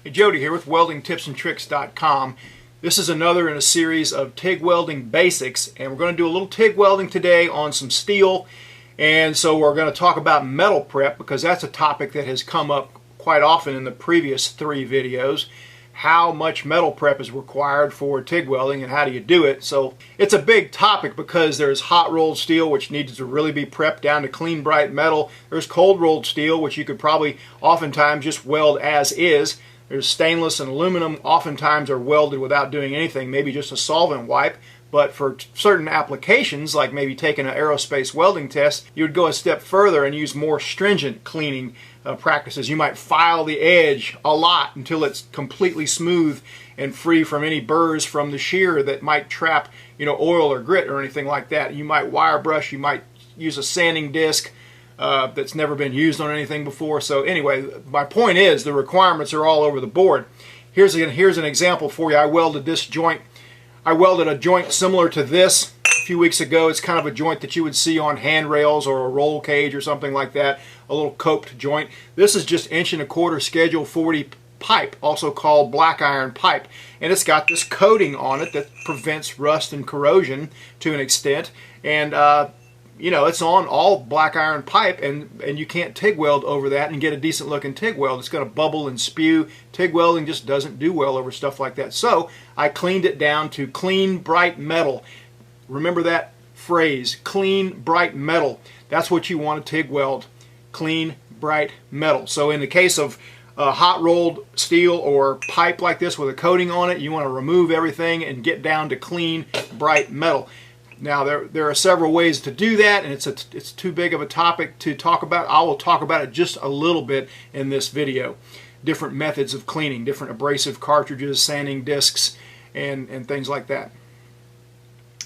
Hey, Jody here with weldingtipsandtricks.com. This is another in a series of TIG welding basics, and we're going to do a little TIG welding today on some steel. And so we're going to talk about metal prep because that's a topic that has come up quite often in the previous 3 videos. How much metal prep is required for TIG welding and how do you do it? So it's a big topic because there's hot rolled steel, which needs to really be prepped down to clean bright metal. There's cold rolled steel, which you could probably oftentimes just weld as is. There's stainless and aluminum, oftentimes are welded without doing anything, maybe just a solvent wipe. But for certain applications, like maybe taking an aerospace welding test, you would go a step further and use more stringent cleaning practices. You might file the edge a lot until it's completely smooth and free from any burrs from the shear that might trap, oil or grit or anything like that. You might wire brush, you might use a sanding disc that's never been used on anything before. So anyway, my point is the requirements are all over the board. Here's an example for you. I welded this joint. I welded a joint similar to this a few weeks ago. It's kind of a joint that you would see on handrails or a roll cage or something like that, a little coped joint. This is just 1 1/4" schedule 40 pipe, also called black iron pipe, and it's got this coating on it that prevents rust and corrosion to an extent, and it's on all black iron pipe, and you can't TIG weld over that and get a decent looking TIG weld. It's going to bubble and spew. TIG welding just doesn't do well over stuff like that. So I cleaned it down to clean, bright metal. Remember that phrase, clean, bright metal. That's what you want to TIG weld, clean, bright metal. So in the case of hot rolled steel or pipe like this with a coating on it, you want to remove everything and get down to clean, bright metal. Now there are several ways to do that, and it's too big of a topic to talk about. I will talk about it just a little bit in this video. Different methods of cleaning, different abrasive cartridges, sanding discs, and things like that.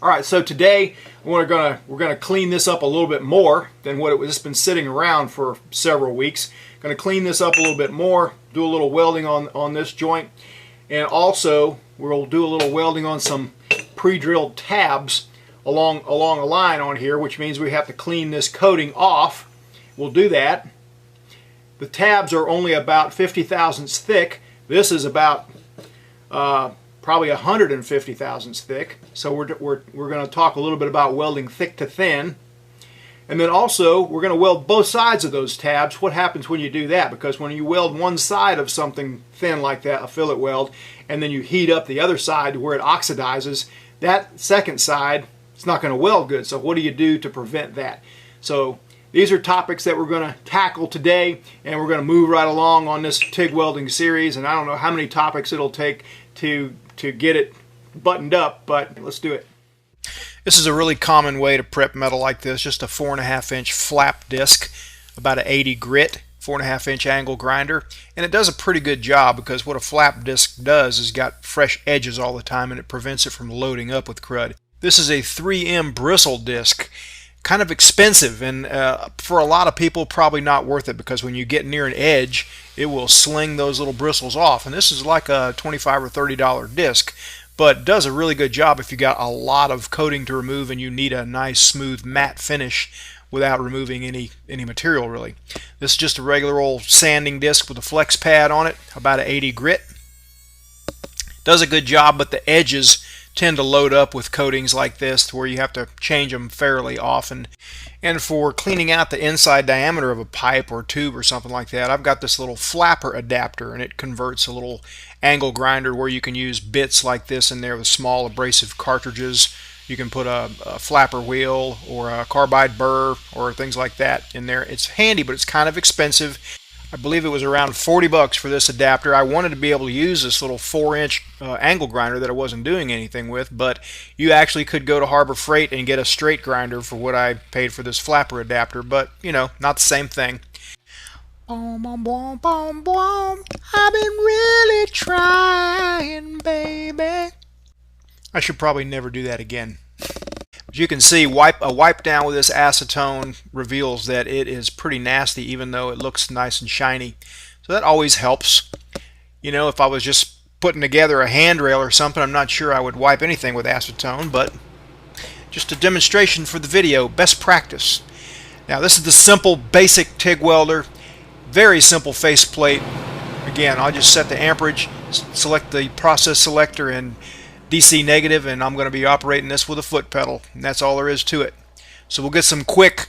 All right, so today we're gonna clean this up a little bit more than what it's been sitting around for several weeks. Going to clean this up a little bit more, do a little welding on this joint, and also we'll do a little welding on some pre-drilled tabs along a line on here, which means we have to clean this coating off. We'll do that. The tabs are only about 50 thousandths thick. This is about probably 150 thousandths thick. So we're going to talk a little bit about welding thick to thin. And then also we're going to weld both sides of those tabs. What happens when you do that? Because when you weld one side of something thin like that, a fillet weld, and then you heat up the other side to where it oxidizes, that second side, it's not going to weld good. So what do you do to prevent that? So these are topics that we're going to tackle today, and we're going to move right along on this TIG welding series. And I don't know how many topics it'll take to get it buttoned up, but let's do it. This is a really common way to prep metal like this, just a 4.5-inch flap disc, about an 80 grit, 4.5-inch angle grinder, and it does a pretty good job because what a flap disc does is got fresh edges all the time, and it prevents it from loading up with crud. This is a 3M bristle disc, kind of expensive, and for a lot of people probably not worth it because when you get near an edge it will sling those little bristles off, and this is like a $25 or $30 disc, but does a really good job if you got a lot of coating to remove and you need a nice smooth matte finish without removing any material really. This is just a regular old sanding disc with a flex pad on it, about an 80 grit. Does a good job, but the edges tend to load up with coatings like this to where you have to change them fairly often. And for cleaning out the inside diameter of a pipe or tube or something like that, I've got this little flapper adapter, and it converts a little angle grinder where you can use bits like this in there with small abrasive cartridges. You can put a flapper wheel or a carbide burr or things like that in there. It's handy, but it's kind of expensive. I believe it was around 40 bucks for this adapter. I wanted to be able to use this little 4-inch angle grinder that I wasn't doing anything with, but you actually could go to Harbor Freight and get a straight grinder for what I paid for this flapper adapter, but not the same thing. Boom, boom, boom, boom, boom. I've been really trying, baby. I should probably never do that again. As you can see, a wipe down with this acetone reveals that it is pretty nasty, even though it looks nice and shiny. So that always helps. If I was just putting together a handrail or something, I'm not sure I would wipe anything with acetone, but just a demonstration for the video, best practice. Now this is the simple basic TIG welder, very simple faceplate. Again, I'll just set the amperage, select the process selector and DC negative, and I'm going to be operating this with a foot pedal, and that's all there is to it. So we'll get some quick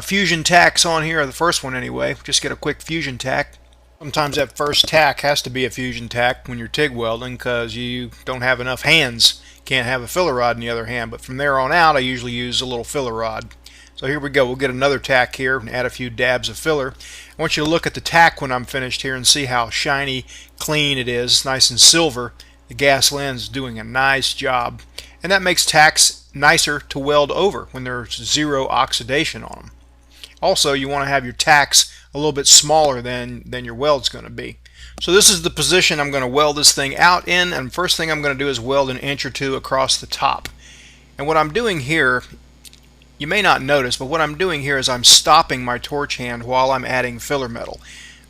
fusion tacks on here, the first one anyway. Just get a quick fusion tack. Sometimes that first tack has to be a fusion tack when you're TIG welding because you don't have enough hands. Can't have a filler rod in the other hand, but from there on out I usually use a little filler rod. So here we go. We'll get another tack here and add a few dabs of filler. I want you to look at the tack when I'm finished here and see how shiny, clean it is. It's nice and silver. The gas lens is doing a nice job. And that makes tacks nicer to weld over when there's zero oxidation on them. Also, you want to have your tacks a little bit smaller than your weld's going to be. So this is the position I'm going to weld this thing out in, and first thing I'm going to do is weld an inch or two across the top. And what I'm doing here, you may not notice, but what I'm doing here is I'm stopping my torch hand while I'm adding filler metal.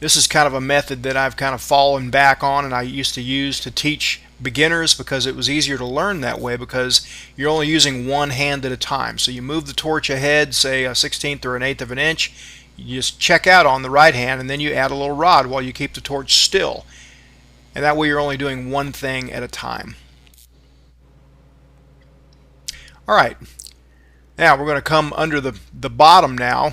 This is kind of a method that I've kind of fallen back on and I used to use to teach beginners because it was easier to learn that way because you're only using one hand at a time. So you move the torch ahead, say a 1/16 or an 1/8 of an inch, you just check out on the right hand and then you add a little rod while you keep the torch still. And that way you're only doing one thing at a time. Alright, now we're going to come under the bottom now,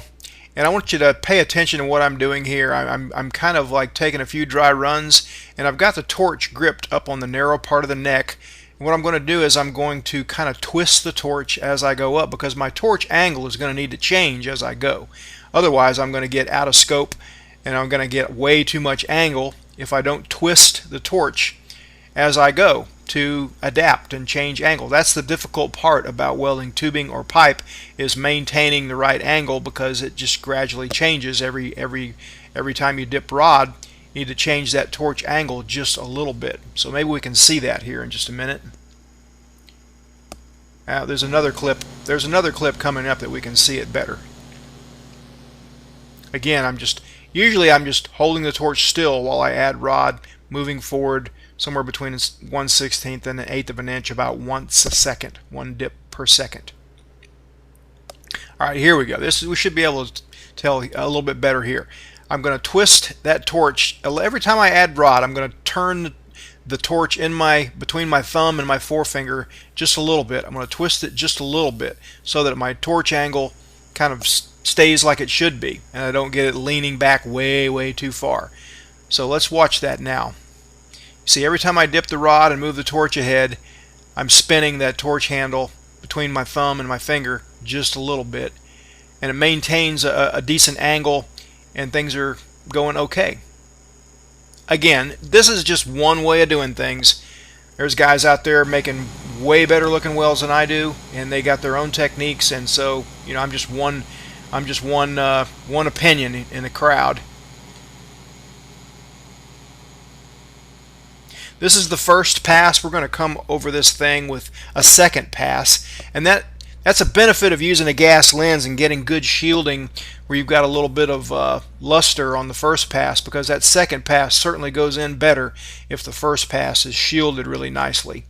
and I want you to pay attention to what I'm doing here. I'm kind of like taking a few dry runs, and I've got the torch gripped up on the narrow part of the neck. And what I'm going to do is I'm going to kind of twist the torch as I go up because my torch angle is going to need to change as I go. Otherwise I'm going to get out of scope and I'm going to get way too much angle if I don't twist the torch as I go to adapt and change angle. That's the difficult part about welding tubing or pipe, is maintaining the right angle because it just gradually changes every time you dip rod. You need to change that torch angle just a little bit. So maybe we can see that here in just a minute. Now there's another clip coming up that we can see it better. Again, usually I'm just holding the torch still while I add rod, moving forward somewhere between 1/16 and 1/8 of an inch, about once a second, one dip per second. Alright, here we go. We should be able to tell a little bit better here. I'm going to twist that torch. Every time I add rod, I'm going to turn the torch between my thumb and my forefinger just a little bit. I'm going to twist it just a little bit so that my torch angle kind of stays like it should be and I don't get it leaning back way too far. So let's watch that now. See, every time I dip the rod and move the torch ahead, I'm spinning that torch handle between my thumb and my finger just a little bit, and it maintains a decent angle and things are going okay. Again, this is just one way of doing things. There's guys out there making way better looking welds than I do, and they got their own techniques, and so I'm just one opinion in the crowd. This is the first pass. We're going to come over this thing with a second pass, and that's a benefit of using a gas lens and getting good shielding where you've got a little bit of luster on the first pass, because that second pass certainly goes in better if the first pass is shielded really nicely.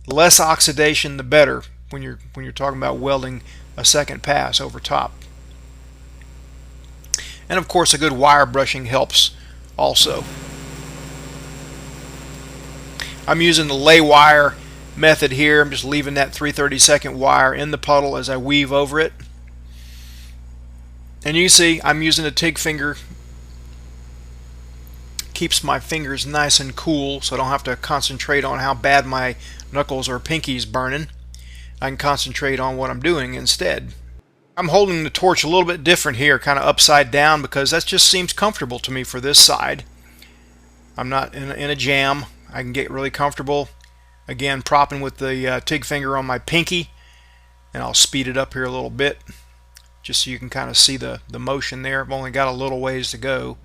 Less oxidation the better when you're talking about welding a second pass over top. And of course a good wire brushing helps also. I'm using the lay wire method here. I'm just leaving that 3/32 wire in the puddle as I weave over it. And you see I'm using a TIG finger. Keeps my fingers nice and cool so I don't have to concentrate on how bad my knuckles or pinkies burning. I can concentrate on what I'm doing instead. I'm holding the torch a little bit different here, kind of upside down, because that just seems comfortable to me for this side. I'm not in a jam. I can get really comfortable. Again, propping with the TIG finger on my pinky, and I'll speed it up here a little bit just so you can kind of see the motion there. I've only got a little ways to go.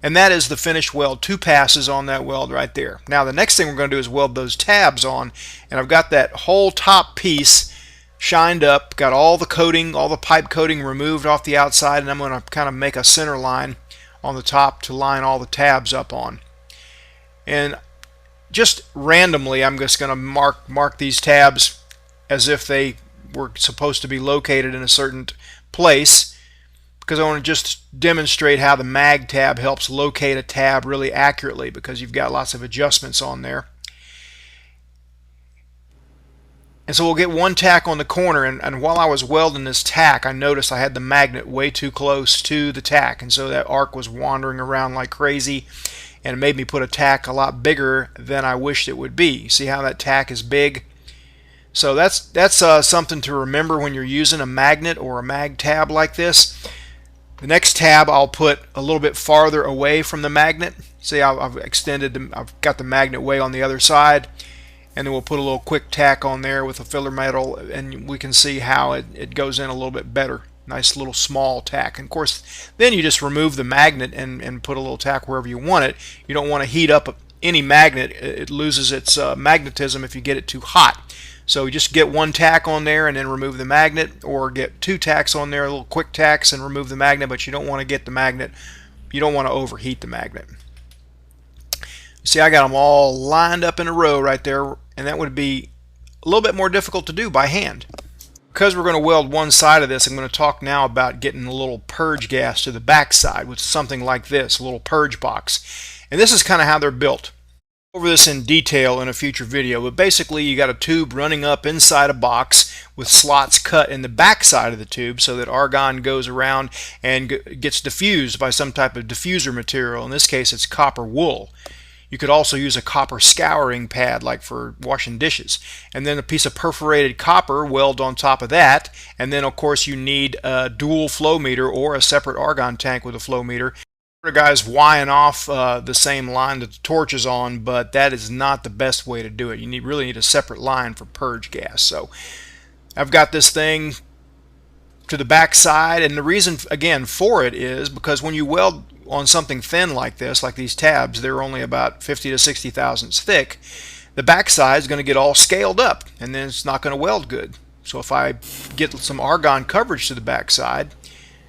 And that is the finished weld. 2 passes on that weld right there. Now the next thing we're going to do is weld those tabs on, and I've got that whole top piece shined up, got all the coating, all the pipe coating removed off the outside, and I'm going to kind of make a center line on the top to line all the tabs up on. And just randomly I'm just going to mark these tabs as if they were supposed to be located in a certain place, because I want to just demonstrate how the mag tab helps locate a tab really accurately, because you've got lots of adjustments on there. And so we'll get one tack on the corner, and while I was welding this tack, I noticed I had the magnet way too close to the tack, and so that arc was wandering around like crazy, and it made me put a tack a lot bigger than I wished it would be. See how that tack is big? So that's something to remember when you're using a magnet or a mag tab like this. The next tab I'll put a little bit farther away from the magnet. See, I've got the magnet way on the other side, and then we'll put a little quick tack on there with a filler metal, and we can see how it goes in a little bit better. Nice little small tack. And of course, then you just remove the magnet and put a little tack wherever you want it. You don't want to heat up any magnet. It loses its magnetism if you get it too hot. So you just get one tack on there and then remove the magnet, or get two tacks on there, little quick tacks, and remove the magnet, but you don't want to get the magnet, you don't want to overheat the magnet. See, I got them all lined up in a row right there, and that would be a little bit more difficult to do by hand. Because we're going to weld one side of this, I'm going to talk now about getting a little purge gas to the back side with something like this, a little purge box. And this is kind of how they're built. Over this in detail in a future video, but basically you got a tube running up inside a box with slots cut in the back side of the tube so that argon goes around and gets diffused by some type of diffuser material. In this case, it's copper wool. You could also use a copper scouring pad, like for washing dishes, and then a piece of perforated copper weld on top of that, and then of course you need a dual flow meter or a separate argon tank with a flow meter. The guy's wiring off the same line that the torch is on, but that is not the best way to do it. You really need a separate line for purge gas. So I've got this thing to the back side, and the reason again for it is because when you weld on something thin like this, like these tabs, they're only about 50 to 60 thousandths thick. The back side is going to get all scaled up, and then it's not going to weld good. So if I get some argon coverage to the back side,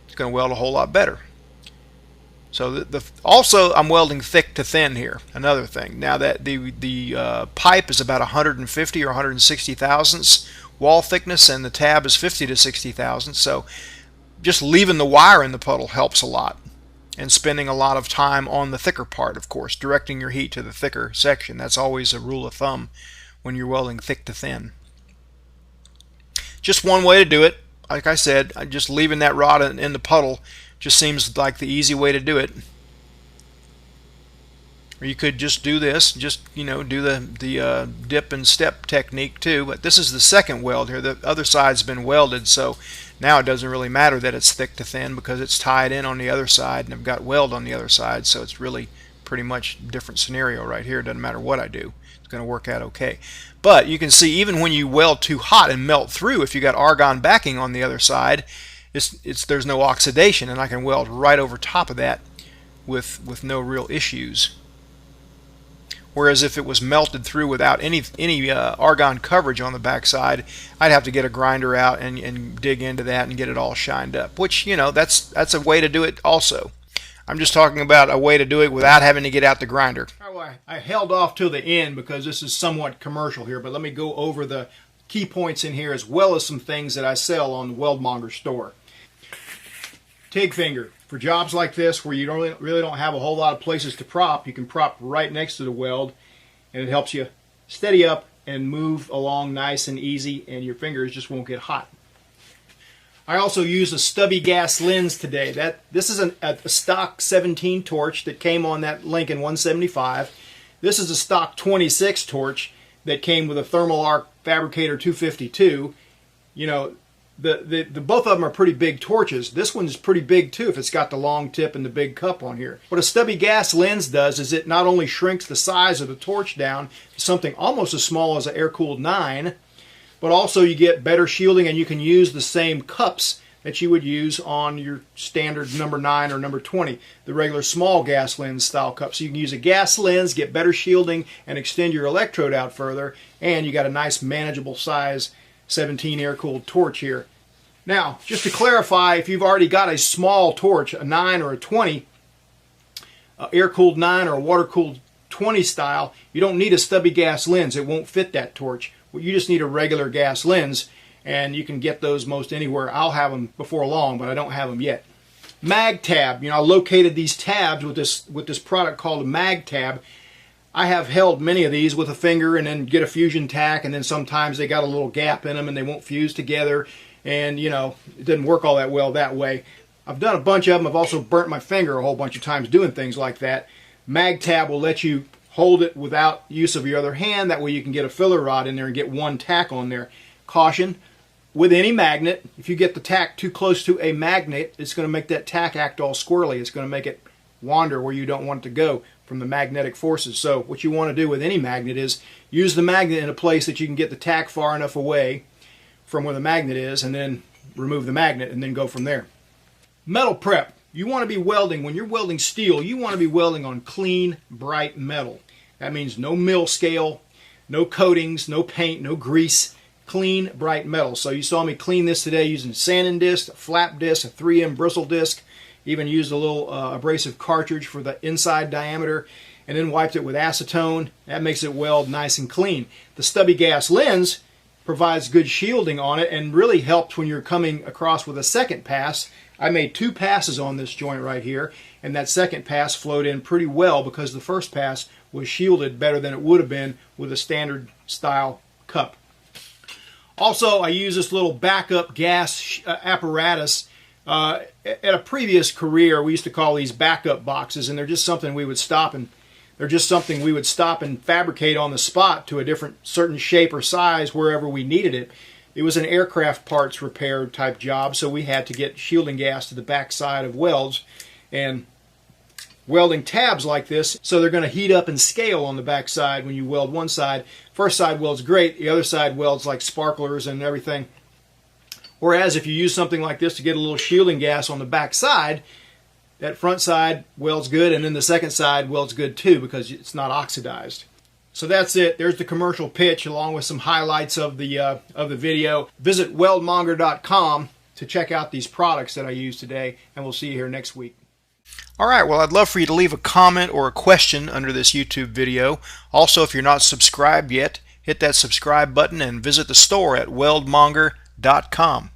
it's going to weld a whole lot better. So also I'm welding thick to thin here. Another thing. Now that the pipe is about 150 or 160 thousandths wall thickness, and the tab is 50 to 60 thousandths. So just leaving the wire in the puddle helps a lot, and spending a lot of time on the thicker part, of course, directing your heat to the thicker section. That's always a rule of thumb when you're welding thick to thin. Just one way to do it. Like I said, just leaving that rod in the puddle just seems like the easy way to do it. Or you could just do this, just do the dip and step technique too. But this is the second weld here. The other side's been welded, so now it doesn't really matter that it's thick to thin because it's tied in on the other side, and I've got weld on the other side. So it's really pretty much a different scenario right here. It doesn't matter what I do. It's going to work out okay. But you can see even when you weld too hot and melt through, if you got argon backing on the other side, there's no oxidation, and I can weld right over top of that with no real issues. Whereas if it was melted through without any argon coverage on the backside, I'd have to get a grinder out and dig into that and get it all shined up. Which, that's a way to do it also. I'm just talking about a way to do it without having to get out the grinder. Well, I held off till the end because this is somewhat commercial here, but let me go over the key points in here as well as some things that I sell on the Weldmonger store. TIG finger. For jobs like this where you really don't have a whole lot of places to prop, you can prop right next to the weld, and it helps you steady up and move along nice and easy, and your fingers just won't get hot. I also use a stubby gas lens today. This is a stock 17 torch that came on that Lincoln 175. This is a stock 26 torch that came with a Thermal Arc Fabricator 252. The both of them are pretty big torches. This one's pretty big too if it's got the long tip and the big cup on here. What a stubby gas lens does is it not only shrinks the size of the torch down to something almost as small as an air-cooled 9, but also you get better shielding, and you can use the same cups that you would use on your standard number 9 or number 20, the regular small gas lens style cup. So you can use a gas lens, get better shielding, and extend your electrode out further, and you got a nice manageable size 17 air-cooled torch here. Now, just to clarify, if you've already got a small torch, a 9 or a 20, air-cooled 9 or a water-cooled 20 style, you don't need a stubby gas lens. It won't fit that torch. You just need a regular gas lens, and you can get those most anywhere. I'll have them before long, but I don't have them yet. mag tab. You know, I located these tabs with this product called a mag tab. I have held many of these with a finger and then get a fusion tack, and then sometimes they got a little gap in them and they won't fuse together, and you know, it doesn't work all that well that way. I've done a bunch of them. I've also burnt my finger a whole bunch of times doing things like that. Mag tab will let you hold it without use of your other hand. That way you can get a filler rod in there and get one tack on there. Caution, with any magnet, if you get the tack too close to a magnet, it's going to make that tack act all squirrely. It's going to make it wander where you don't want it to go from the magnetic forces. So what you want to do with any magnet is use the magnet in a place that you can get the tack far enough away from where the magnet is, and then remove the magnet and then go from there. Metal prep. You want to be welding, when you're welding steel, you want to be welding on clean, bright metal. That means no mill scale, no coatings, no paint, no grease, clean, bright metal. So you saw me clean this today using sanding disc, a flap disc, a 3M bristle disc, even used a little abrasive cartridge for the inside diameter, and then wiped it with acetone. That makes it weld nice and clean. The stubby gas lens provides good shielding on it and really helps when you're coming across with a second pass. I made 2 passes on this joint right here, and that second pass flowed in pretty well because the first pass was shielded better than it would have been with a standard style cup. Also, I use this little backup gas apparatus. At a previous career, we used to call these backup boxes, and they're just something we would stop and fabricate on the spot to a different certain shape or size wherever we needed it. It was an aircraft parts repair type job, so we had to get shielding gas to the back side of welds, and welding tabs like this, so they're going to heat up and scale on the back side when you weld one side. First side welds great, the other side welds like sparklers and everything. Whereas if you use something like this to get a little shielding gas on the back side, that front side welds good, and then the second side welds good too because it's not oxidized. So that's it. There's the commercial pitch along with some highlights of the video. Visit weldmonger.com to check out these products that I used today, and we'll see you here next week. Alright, well, I'd love for you to leave a comment or a question under this YouTube video. Also, if you're not subscribed yet, hit that subscribe button and visit the store at weldmonger.com.